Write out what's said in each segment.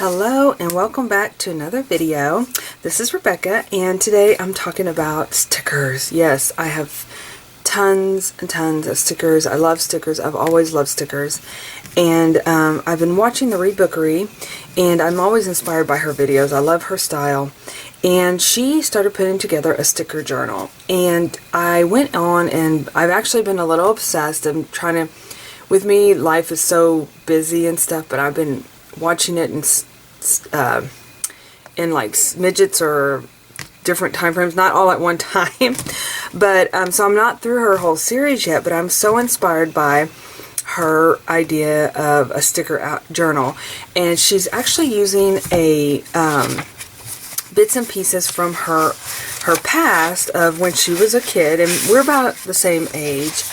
Hello and welcome back to another video. This is Rebecca and today I'm talking about stickers. Yes, I have tons and tons of stickers. I love stickers. I've always loved stickers. And I've been watching the Read Bookery and I'm always inspired by her videos. I love her style. And she started putting together a sticker journal. And I went on and I've actually been a little obsessed. I'm trying to, with me, life is so busy and stuff, but I've been watching it in like midgets or different time frames, not all at one time. But so I'm not through her whole series yet, but I'm so inspired by her idea of a sticker journal, and she's actually using a bits and pieces from her past of when she was a kid, and we're about the same age.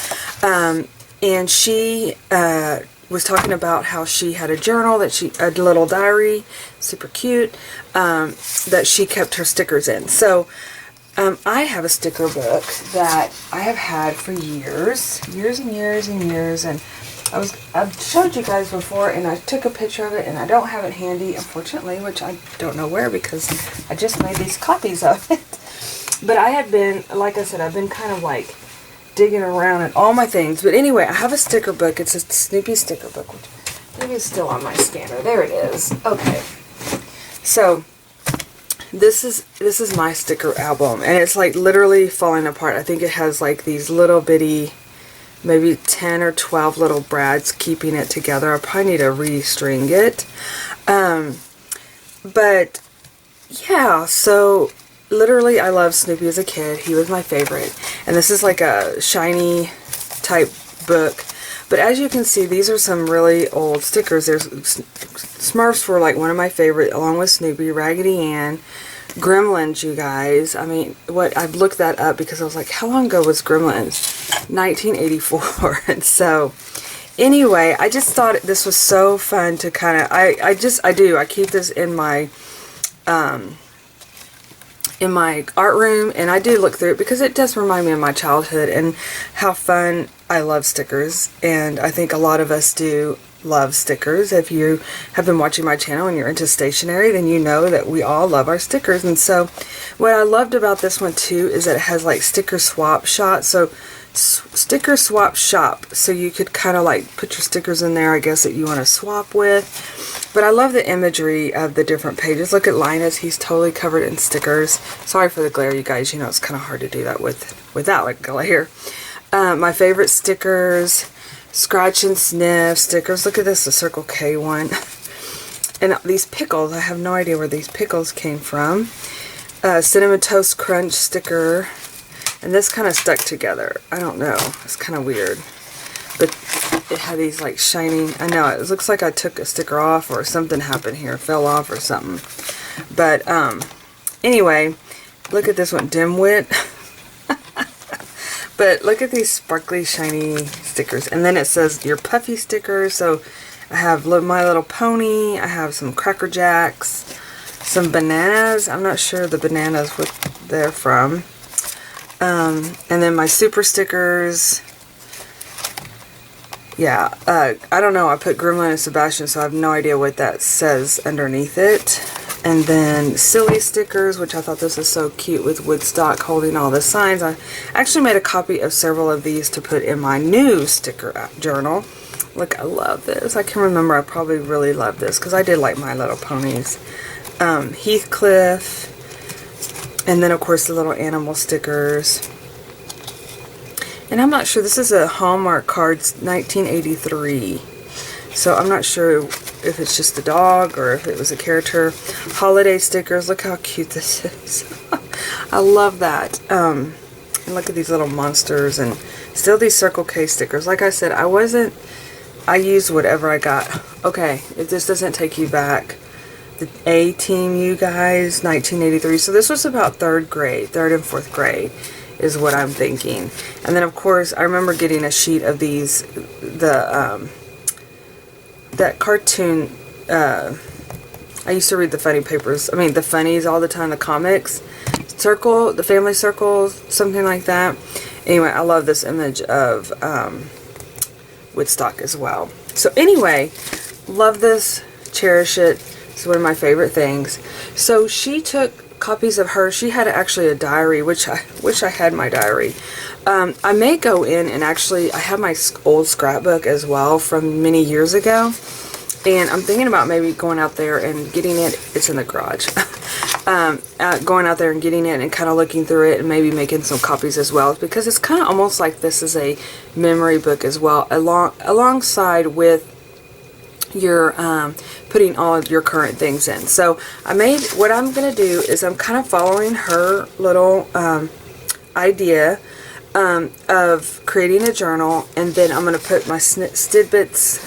And she was talking about how she had a journal a little diary, super cute, that she kept her stickers in. So I have a sticker book that I have had for years and years, and I've showed you guys before, and I took a picture of it, and I don't have it handy, unfortunately, which I don't know where because I just made these copies of it. But I had been, like I said, I've been kind of like digging around in all my things. But anyway, I have a sticker book. It's a Snoopy sticker book, which maybe it's still on my scanner. There it is. Okay. So this is my sticker album, and it's like literally falling apart. I think it has like these little bitty, maybe 10 or 12 little brads keeping it together. I probably need to restring it. But yeah, so literally, I loved Snoopy as a kid. He was my favorite. And this is like a shiny type book. But as you can see, these are some really old stickers. There's Smurfs were like one of my favorite, along with Snoopy, Raggedy Ann, Gremlins, you guys. I mean, I've looked that up because I was like, how long ago was Gremlins? 1984. And so, anyway, I just thought this was so fun to kind of, I keep this in my art room, and I do look through it because it does remind me of my childhood and how fun I love stickers. And I think a lot of us do love stickers. If you have been watching my channel and you're into stationery, then you know that we all love our stickers. And so what I loved about this one too is that it has like sticker swap shots. So sticker swap shop, so you could kind of like put your stickers in there, I guess, that you want to swap with. But I love the imagery of the different pages. Look at Linus, he's totally covered in stickers. Sorry for the glare, you guys, you know it's kind of hard to do that without like glare. My favorite stickers, scratch and sniff stickers. Look at this, the Circle K one. And these pickles, I have no idea where these pickles came from. Cinnamon Toast Crunch sticker. And this kind of stuck together. I don't know. It's kind of weird. But it had these like shining, I know, it looks like I took a sticker off or something happened here. Fell off or something. But anyway, look at this one, Dimwit. But look at these sparkly, shiny stickers. And then it says your puffy stickers. So I have My Little Pony. I have some Cracker Jacks. Some bananas. I'm not sure the bananas what they're from. And then my super stickers. Yeah, I don't know. I put Gremlin and Sebastian, so I have no idea what that says underneath it. And then silly stickers, which I thought this was so cute with Woodstock holding all the signs. I actually made a copy of several of these to put in my new sticker journal. Look, I love this. I can remember I probably really loved this because I did like My Little Ponies. Heathcliff. And then, of course, the little animal stickers. And I'm not sure. This is a Hallmark Cards 1983. So I'm not sure if it's just a dog or if it was a character. Holiday stickers. Look how cute this is. I love that. And look at these little monsters. And still these Circle K stickers. Like I said, I used whatever I got. Okay, if this doesn't take you back. The A-Team, you guys, 1983. So this was about third and fourth grade is what I'm thinking. And then, of course, I remember getting a sheet of these, that cartoon, I used to read the funny papers, the funnies all the time, the comics, Circle, the Family Circle, something like that. Anyway, I love this image of Woodstock as well. So anyway, love this, cherish it. It's one of my favorite things. So she took copies of her. She had actually a diary, which I wish I had my diary. I may go in and actually, I have my old scrapbook as well from many years ago. And I'm thinking about maybe going out there and getting it. It's in the garage. Going out there and getting it and kind of looking through it and maybe making some copies as well. Because it's kind of almost like this is a memory book as well. Alongside with your putting all of your current things in. So what I'm going to do is I'm kind of following her little idea of creating a journal, and then I'm going to put my snippets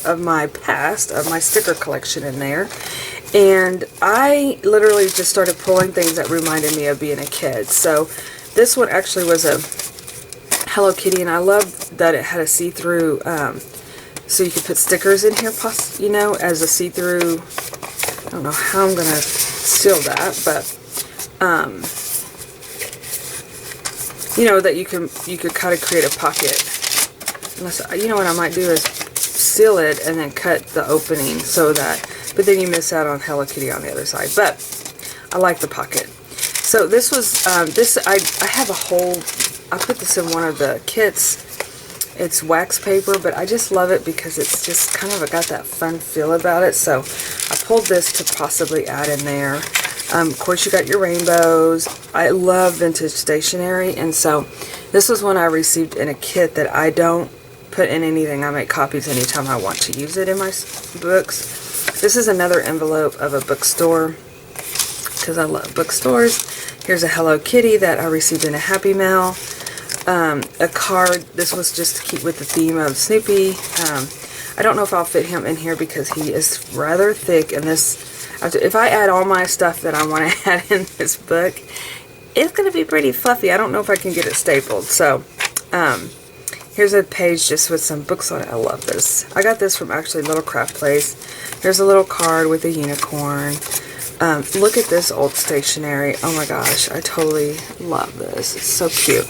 of my past, of my sticker collection in there. And I literally just started pulling things that reminded me of being a kid. So this one actually was a Hello Kitty, and I love that it had a see-through, so you could put stickers in here, you know, as a see-through. I don't know how I'm going to seal that, but you know, that you could kind of create a pocket. Unless, you know what I might do is seal it and then cut the opening so that, but then you miss out on Hello Kitty on the other side. But I like the pocket. So this was, I have a whole, I put this in one of the kits. It's wax paper, but I just love it because it's just kind of got that fun feel about it. So I pulled this to possibly add in there. Of course, you got your rainbows. I love vintage stationery, and so this was one I received in a kit that I don't put in anything. I make copies anytime I want to use it in my books. This is another envelope of a bookstore, because I love bookstores. Here's a Hello Kitty that I received in a Happy Mail. A card. This was just to keep with the theme of Snoopy. I don't know if I'll fit him in here because he is rather thick, and this, if I add all my stuff that I want to add in this book, it's going to be pretty fluffy. I don't know if I can get it stapled. So, here's a page just with some books on it. I love this. I got this from actually Little Craft Place. Here's a little card with a unicorn. Look at this old stationery. Oh my gosh, I totally love this. It's so cute.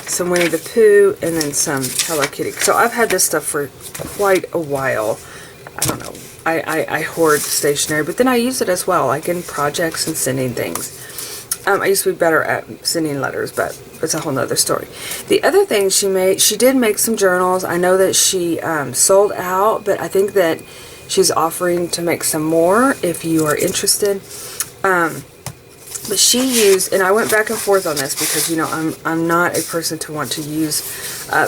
Some Winnie the Pooh, and then some Hello Kitty. So I've had this stuff for quite a while. I don't know. I hoard stationery, but then I use it as well, like in projects and sending things. I used to be better at sending letters, but it's a whole nother story. The other thing she did make some journals. I know that she sold out, but I think that she's offering to make some more if you are interested. But she used, and I went back and forth on this because, you know, I'm not a person to want to use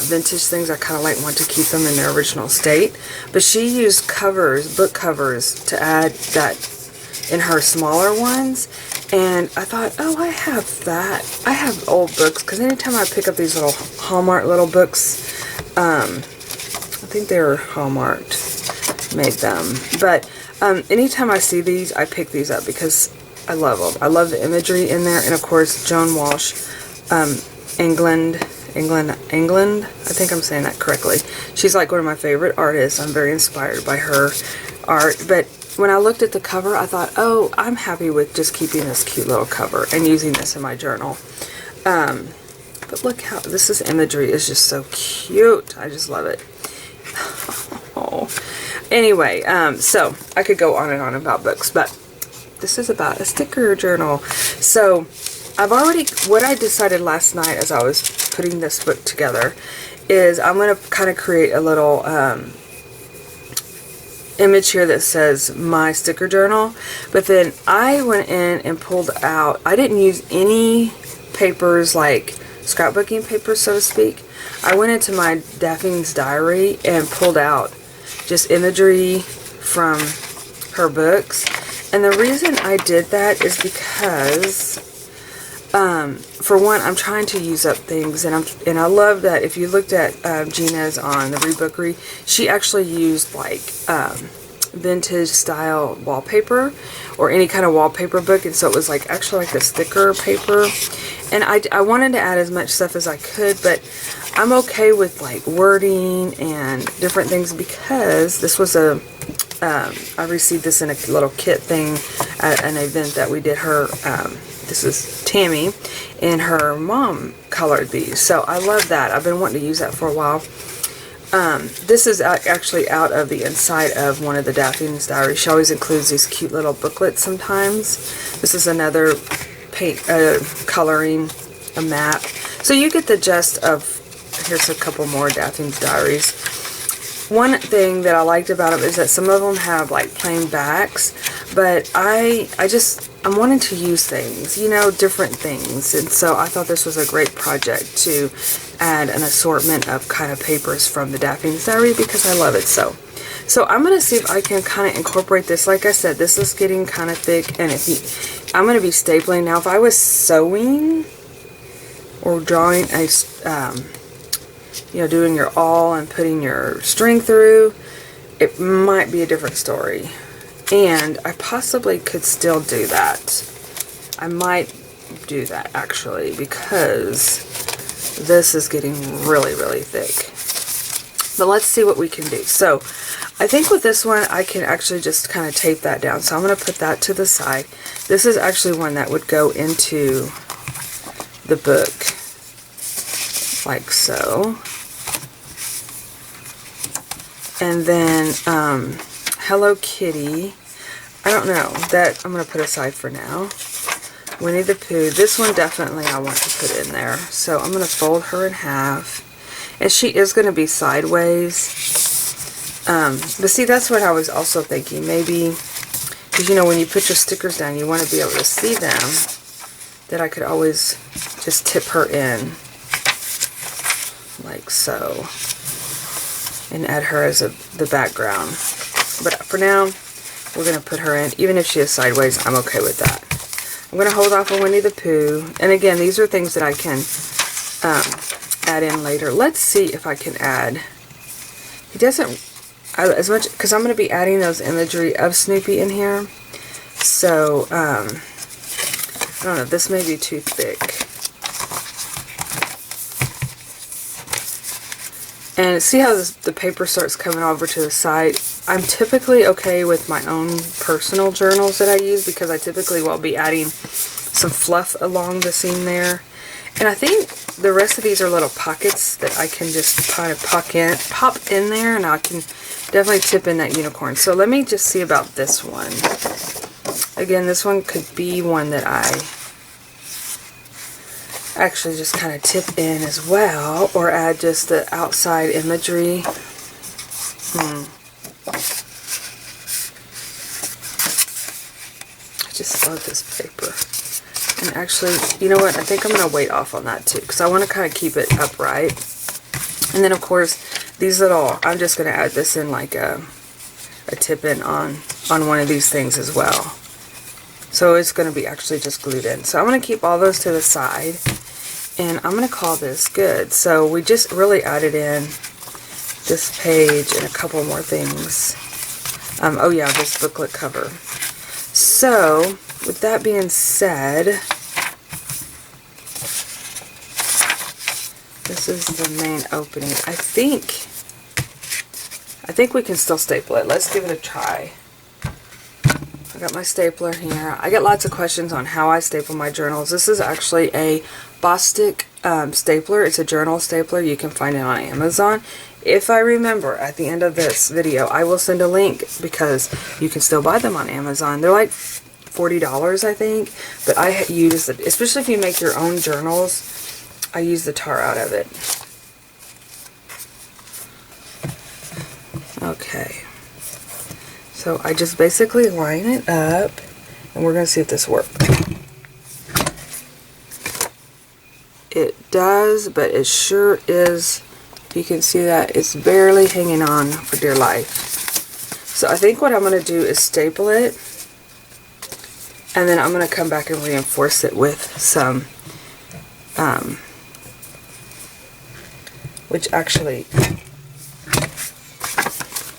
vintage things. I kind of want to keep them in their original state. But she used covers, book covers, to add that in her smaller ones. And I thought, oh, I have that. I have old books, because anytime I pick up these little Hallmark little books, I think they were Hallmarked, made them. But anytime I see these, I pick these up because I love them. I love the imagery in there. And of course, Joan Walsh, England, I think I'm saying that correctly. She's like one of my favorite artists. I'm very inspired by her art. But when I looked at the cover, I thought, oh, I'm happy with just keeping this cute little cover and using this in my journal. But look how, this imagery is just so cute. I just love it. Oh. Anyway, so I could go on and on about books, but this is about a sticker journal. So what I decided last night as I was putting this book together is I'm going to kind of create a little image here that says my sticker journal. But then I went in and pulled out, I didn't use any papers like scrapbooking papers, so to speak. I went into my Daphne's diary and pulled out just imagery from her books. And the reason I did that is because, for one, I'm trying to use up things, and I love that if you looked at Gina's on the Rebookery, she actually used like vintage style wallpaper or any kind of wallpaper book, and so it was like actually like the sticker paper. And I wanted to add as much stuff as I could, but I'm okay with like wording and different things because this was I received this in a little kit thing at an event that we did her, this is Tammy, and her mom colored these. So I love that. I've been wanting to use that for a while. This is actually out of the inside of one of the Daphne's diaries. She always includes these cute little booklets sometimes. This is another paint, coloring, a map. So you get the gist of, here's a couple more Daphne's diaries. One thing that I liked about them is that some of them have like plain backs, but I'm wanting to use things, you know, different things. And so I thought this was a great project to add an assortment of kind of papers from the Daphne's diary because I love it so. So I'm going to see if I can kind of incorporate this. Like I said, this is getting kind of thick, and I'm going to be stapling. Now, if I was sewing or drawing a, you know, doing your awl and putting your string through, it might be a different story. And I possibly could still do that. I might do that actually, because this is getting really, really thick. But let's see what we can do. So I think with this one, I can actually just kind of tape that down. So I'm going to put that to the side. This is actually one that would go into the book, like so. And then Hello Kitty, I don't know, that I'm going to put aside for now. Winnie the Pooh, this one definitely I want to put in there. So I'm going to fold her in half. And she is going to be sideways. But see, that's what I was also thinking. Maybe, because you know, when you put your stickers down, you want to be able to see them. That I could always just tip her in. Like so. And add her as the background. But for now, we're going to put her in. Even if she is sideways, I'm okay with that. I'm going to hold off on Winnie the Pooh. And again, these are things that I can add in later. Let's see if I can add. He doesn't, as much, because I'm going to be adding those imagery of Snoopy in here. So, I don't know, this may be too thick. And see how the paper starts coming over to the side? I'm typically okay with my own personal journals that I use because I typically will be adding some fluff along the seam there. And I think the rest of these are little pockets that I can just kind of pop in there, and I can definitely tip in that unicorn. So let me just see about this one. Again, this one could be one that I actually just kind of tip in as well, or add just the outside imagery. I just love this paper. And actually, you know what, I think I'm going to wait off on that too, because I want to kind of keep it upright. And then of course, these little, I'm just going to add this in like a tip in on one of these things as well. So it's going to be actually just glued in. So I'm going to keep all those to the side. And I'm going to call this good. So we just really added in this page and a couple more things. Oh yeah, this booklet cover. So with that being said, this is the main opening. I think we can still staple it. Let's give it a try. I got my stapler here. I get lots of questions on how I staple my journals. This is actually a bostitch stapler. It's a journal stapler. You can find it on Amazon. If I remember at the end of this video, I will send a link because you can still buy them on Amazon. They're like $40, I think. But I use it, especially if you make your own journals, I use the tar out of it. Okay. So I just basically line it up, and we're going to see if this works. It does, but it sure is, you can see that it's barely hanging on for dear life. So I think what I'm going to do is staple it, and then I'm going to come back and reinforce it with some, which actually...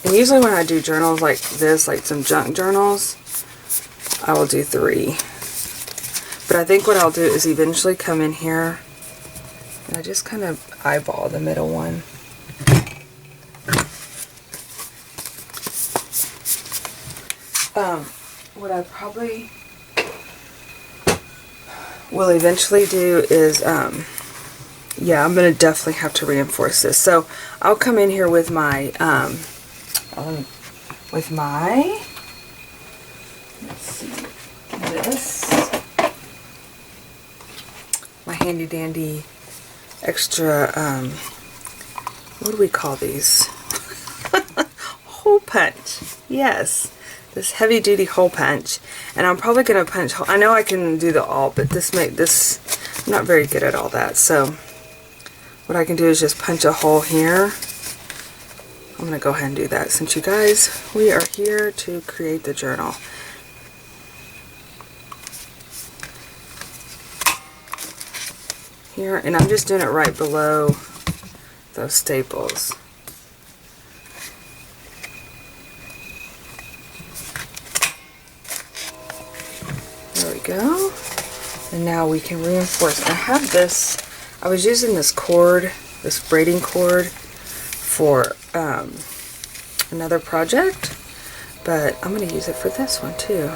And usually when I do journals like this, like some junk journals, I will do 3. But I think what I'll do is eventually come in here and I just kind of eyeball the middle one. What I probably will eventually do is yeah, I'm going to definitely have to reinforce this. So I'll come in here with my, let's see, my handy dandy extra, what do we call these? Hole punch. Yes. This heavy duty hole punch. And I'm probably going to punch, I know I can do the alt, but I'm not very good at all that. So what I can do is just punch a hole here. I'm going to go ahead and do that since you guys, we are here to create the journal. Here, and I'm just doing it right below those staples. There we go. And now we can reinforce. I have this, I was using this cord, this braiding cord for another project, but I'm going to use it for this one too.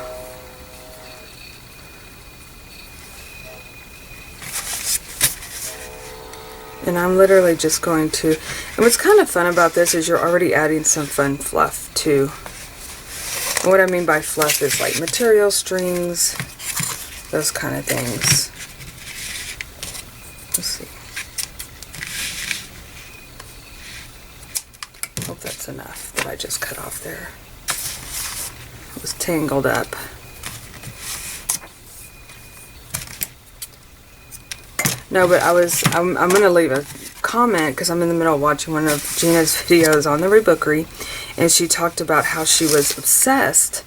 And I'm literally just going to, and what's kind of fun about this is you're already adding some fun fluff too. And what I mean by fluff is like material, strings, those kind of things. Let's see. Hope that's enough that I just cut off there. It was tangled up. No, but I'm going to leave a comment because I'm in the middle of watching one of Gina's videos on the rebookery, and she talked about how she was obsessed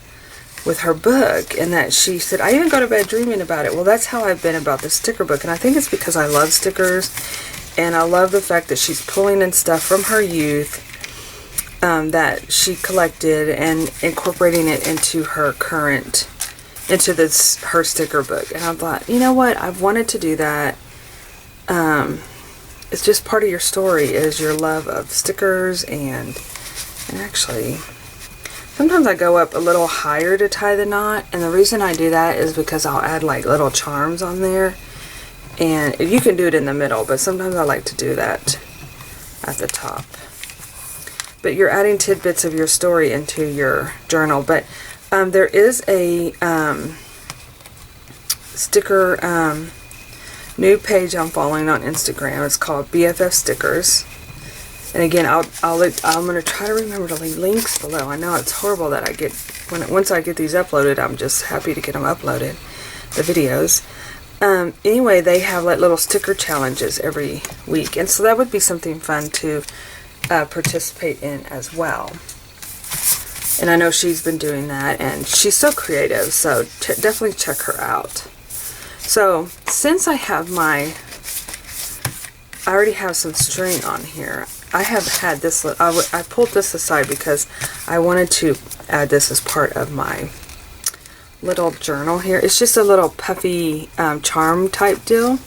with her book, and that she said, I even go to bed dreaming about it. Well, that's how I've been about the sticker book, and I think it's because I love stickers, and I love the fact that she's pulling in stuff from her youth that she collected and incorporating it into her current, into her sticker book. And I thought, you know what, I've wanted to do that. It's just part of your story is your love of stickers, and actually sometimes I go up a little higher to tie the knot, and the reason I do that is because I'll add like little charms on there, and you can do it in the middle, but sometimes I like to do that at the top. But you're adding tidbits of your story into your journal. But there is a sticker new page I'm following on Instagram. It's called BFF Stickers. And again, I'm going to try to remember to leave links below. I know it's horrible that I get, once I get these uploaded, I'm just happy to get them uploaded, the videos. Anyway, they have like little sticker challenges every week. And so that would be something fun to participate in as well. And I know she's been doing that, and she's so creative, so definitely check her out. So, since I have I already have some string on here, I have had this, I pulled this aside because I wanted to add this as part of my little journal here. It's just a little puffy charm type deal,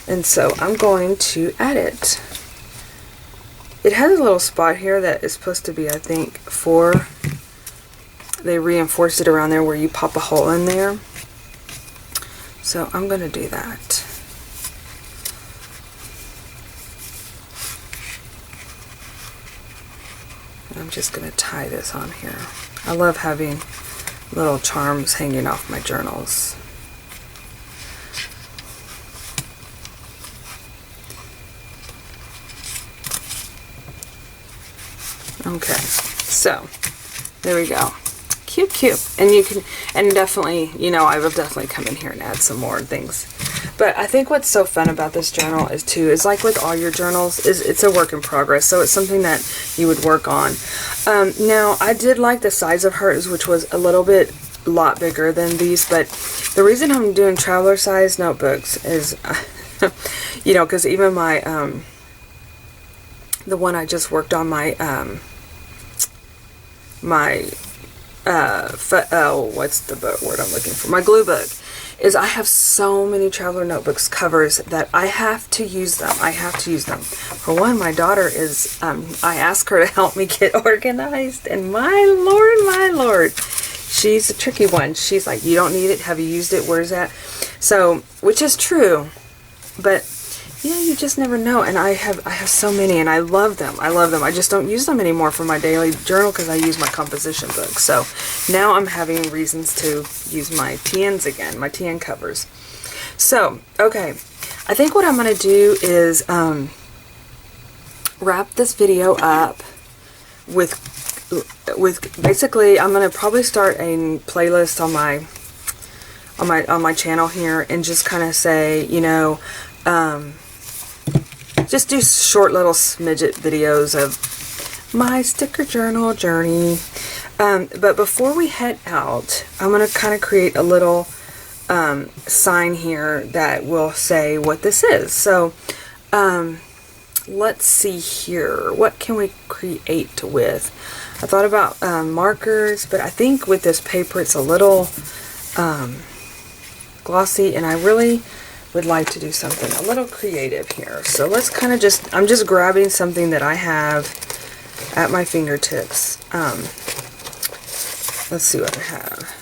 and so I'm going to add it. It has a little spot here that is supposed to be, I think, they reinforced it around there where you pop a hole in there. So I'm going to do that. And I'm just going to tie this on here. I love having little charms hanging off my journals. Okay, so there we go. Cute, cute. And you can, and definitely, you know, I will definitely come in here and add some more things. But I think what's so fun about this journal is like with all your journals, it's a work in progress. So it's something that you would work on. Now, I did like the size of hers, which was a lot bigger than these. But the reason I'm doing traveler size notebooks is, you know, because even my, the one I just worked on, my what's the word I'm looking for? My glue book. Is I have so many traveler notebooks covers that I have to use them. For one, my daughter is, I asked her to help me get organized, and my lord, she's a tricky one. She's like, you don't need it. Have you used it? Where's that? So, which is true, but yeah, you just never know. And I have so many, and I love them. I love them. I just don't use them anymore for my daily journal because I use my composition book. So now I'm having reasons to use my TNs again, my TN covers. So, okay. I think what I'm going to do is wrap this video up with basically, I'm going to probably start a playlist on my channel here and just kind of say, you know, just do short little smidget videos of my sticker journal journey. But before we head out, I'm going to kind of create a little sign here that will say what this is. So let's see here. What can we create with? I thought about markers, but I think with this paper it's a little glossy, and I really would like to do something a little creative here. So let's kind of I'm just grabbing something that I have at my fingertips. Let's see what I have.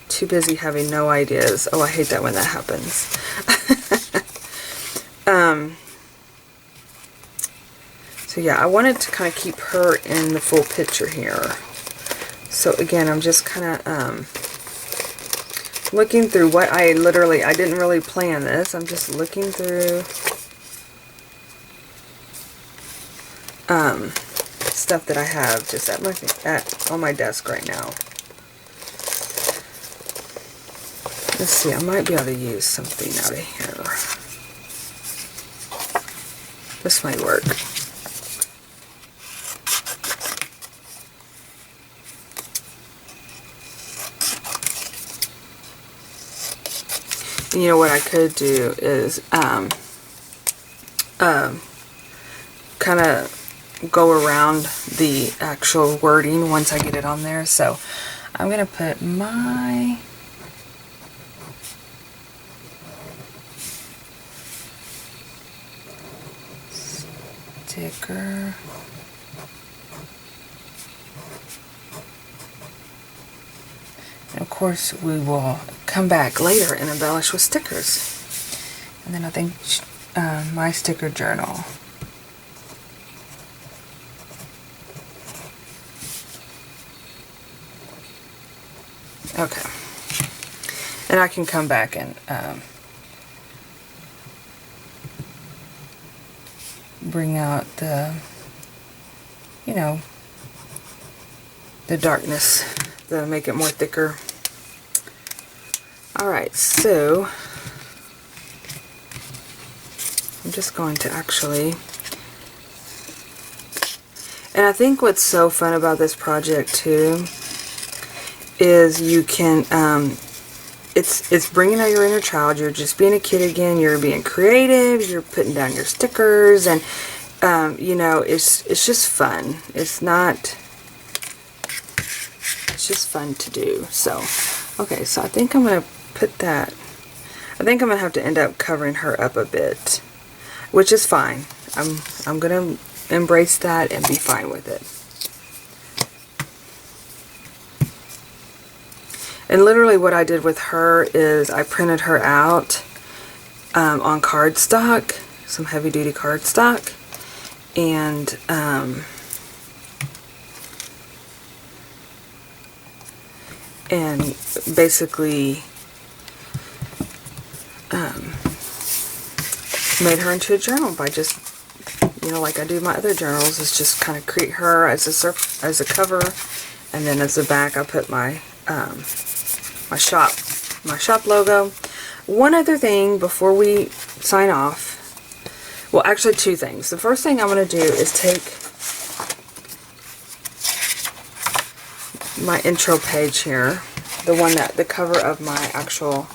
Too busy having no ideas. Oh, I hate that when that happens. So yeah, I wanted to kind of keep her in the full picture here. So again, I'm just kind of looking through what I didn't really plan this. I'm just looking through stuff that I have just on my desk right now. Let's see, I might be able to use something out of here. This might work. And you know what I could do is kind of go around the actual wording once I get it on there. So I'm going to put my sticker and of course we will come back later and embellish with stickers. And then I think my sticker journal. Okay. And I can come back and bring out the, you know, the darkness, to make it more thicker. Alright, so I'm just going to actually, and I think what's so fun about this project too is you can, it's bringing out your inner child. You're just being a kid again. You're being creative. You're putting down your stickers, and you know, it's just fun. It's just fun to do. So, okay, so I think I'm gonna put that. I think I'm gonna have to end up covering her up a bit, which is fine. I'm gonna embrace that and be fine with it. And literally what I did with her is I printed her out on cardstock, some heavy duty cardstock, and basically made her into a journal by just, you know, like I do my other journals, is just kind of create her as a cover, and then as a back I put my my shop logo. One other thing before we sign off, well, actually two things. The first thing I'm going to do is take my intro page here, the cover of my actual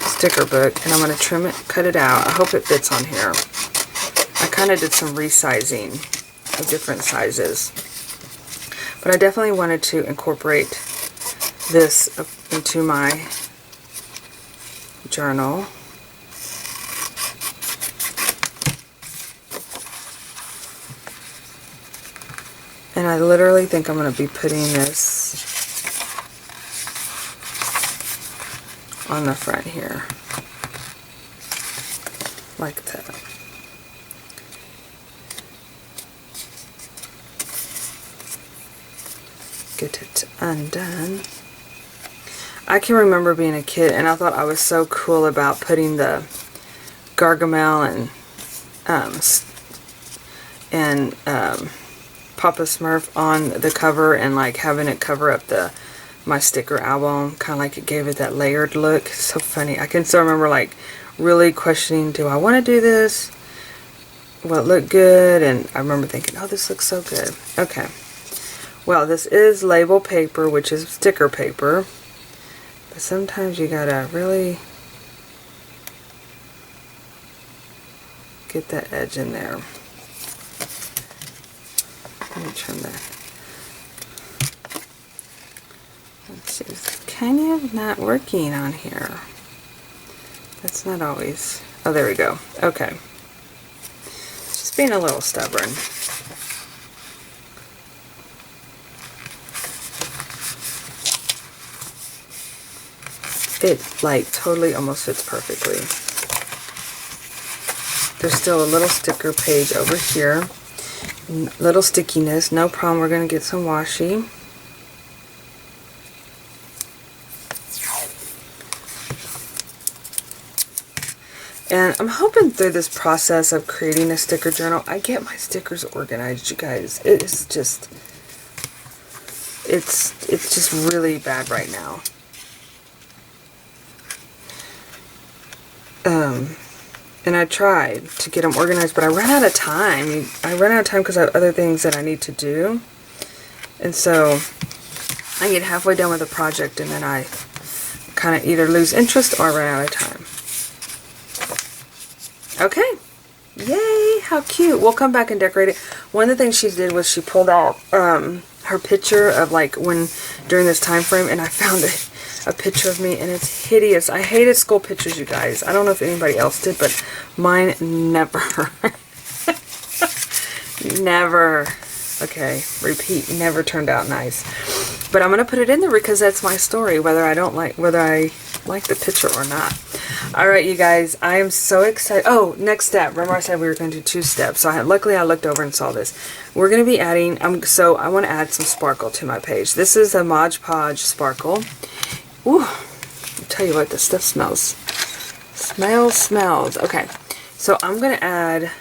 sticker book, and I'm going to cut it out. I hope it fits on here. I kind of did some resizing of different sizes, but I definitely wanted to incorporate this into my journal. And I literally think I'm going to be putting this on the front here. like that. Get it undone. I can remember being a kid and I thought I was so cool about putting the Gargamel and Papa Smurf on the cover and like having it cover up my sticker album, kind of like it gave it that layered look. So funny. I can still remember like really questioning, do I want to do this? Will it look good? And I remember thinking, oh, this looks so good. Okay. Well, this is label paper, which is sticker paper. But sometimes you gotta really get that edge in there. Let me trim that. Let's see, it's kind of not working on here. That's not always. Oh, there we go. Okay. Just being a little stubborn. It like totally almost fits perfectly. There's still a little sticker page over here. Little stickiness, no problem. We're going to get some washi. And I'm hoping through this process of creating a sticker journal, I get my stickers organized, you guys. It is just, it's just really bad right now. And I tried to get them organized, but I ran out of time. I ran out of time because I have other things that I need to do. And so I get halfway done with a project and then I kind of either lose interest or run out of time. Okay. Yay, how cute. We'll come back and decorate it. One of the things she did was she pulled out her picture of like when during this time frame, and I found a picture of me and it's hideous. I hated school pictures, you guys. I don't know if anybody else did, but mine never. Never. Okay, repeat, never turned out nice. But I'm going to put it in there because that's my story, whether I like the picture or not. Alright, you guys, I am so excited. Oh, next step. Remember I said we were going to do 2 steps. So luckily I looked over and saw this. We're going to be adding, so I want to add some sparkle to my page. This is a Mod Podge sparkle. Ooh, I'll tell you what, this stuff smells. Smells. Okay, so I'm going to add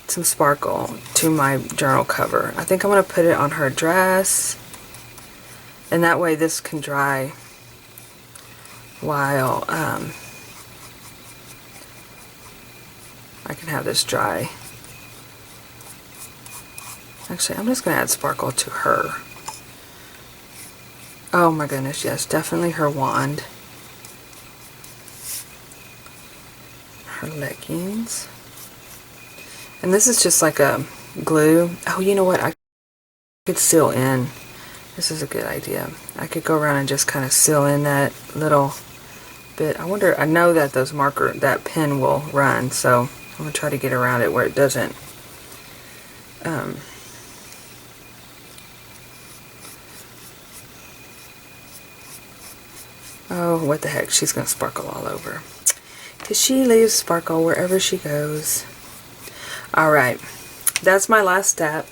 some sparkle to my journal cover. I think I'm going to put it on her dress. And that way this can dry while I can have this dry. Actually, I'm just going to add sparkle to her. Oh my goodness, yes, definitely her wand. Her leggings. And this is just like a glue. Oh, you know what? I could seal in. This is a good idea. I could go around and just kind of seal in that little bit. I wonder, I know that that pen will run, so I'm going to try to get around it where it doesn't. Oh, what the heck, she's going to sparkle all over. Because she leaves sparkle wherever she goes. Alright, that's my last step.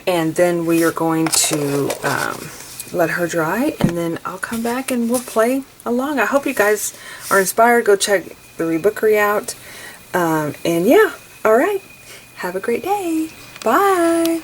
And then we are going to let her dry, and then I'll come back and we'll play along. I hope you guys are inspired. Go check the Rebookery out. And yeah, alright. Have a great day. Bye.